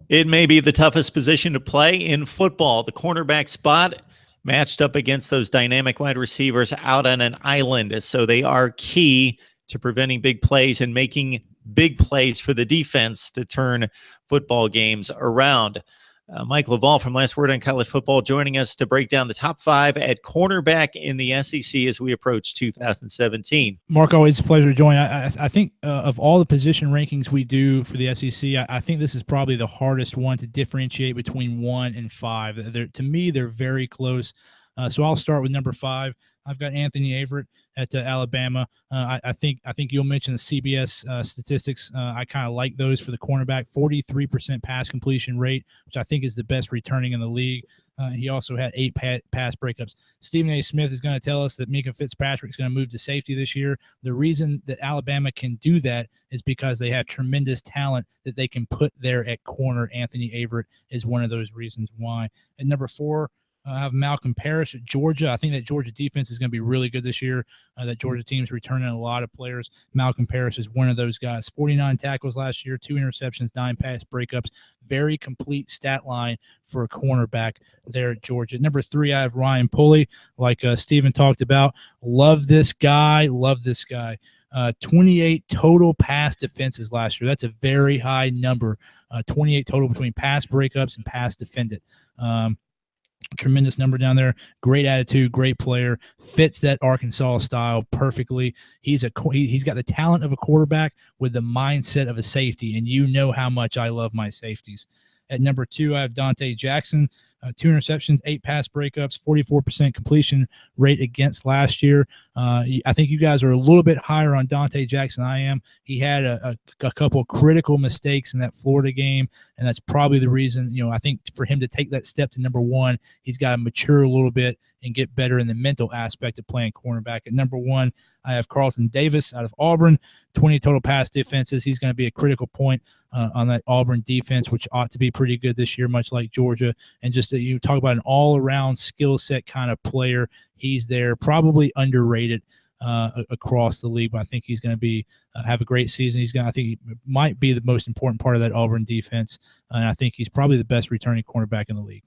It may be the toughest position to play in football. The cornerback spot matched up against those dynamic wide receivers out on an island. So they are key to preventing big plays and making big plays for the defense to turn football games around. Mike Laval from Last Word on College Football joining us to break down the top 5 at cornerback in the SEC as we approach 2017. Mark, always a pleasure to join. I think of all the position rankings we do for the SEC, I think this is probably the hardest one to differentiate between 1 and 5. To me, they're very close. So I'll start with number 5. I've got Anthony Averett at Alabama. I think you'll mention the CBS statistics. I kind of like those for the cornerback. 43% pass completion rate, which I think is the best returning in the league. He also had 8 pass breakups. Stephen A. Smith is going to tell us that Mika Fitzpatrick is going to move to safety this year. The reason that Alabama can do that is because they have tremendous talent that they can put there at corner. Anthony Averett is one of those reasons why. At number 4, I have Malcolm Parrish at Georgia. I think that Georgia defense is going to be really good this year. That Georgia team's returning a lot of players. Malcolm Parrish is one of those guys. 49 tackles last year, 2 interceptions, 9 pass breakups. Very complete stat line for a cornerback there at Georgia. Number 3, I have Ryan Pulley, like Stephen talked about. Love this guy. 28 total pass defenses last year. That's a very high number. 28 total between pass breakups and pass defended. Tremendous number down there. Great attitude, great player. Fits that Arkansas style perfectly. He's got the talent of a quarterback with the mindset of a safety, and you know how much I love my safeties. At number 2, I have Dante Jackson. 2 interceptions, 8 pass breakups, 44% completion rate against last year. I think you guys are a little bit higher on Dante Jackson than I am. He had a couple of critical mistakes in that Florida game, and that's probably the reason, I think for him to take that step to number 1, he's got to mature a little bit and get better in the mental aspect of playing cornerback. At number 1, I have Carlton Davis out of Auburn, 20 total pass defenses. He's going to be a critical point on that Auburn defense, which ought to be pretty good this year, much like Georgia. And just that you talk about an all-around skill set kind of player, he's there, probably underrated across the league, but I think he's going to be have a great season. I think he might be the most important part of that Auburn defense, and I think he's probably the best returning cornerback in the league.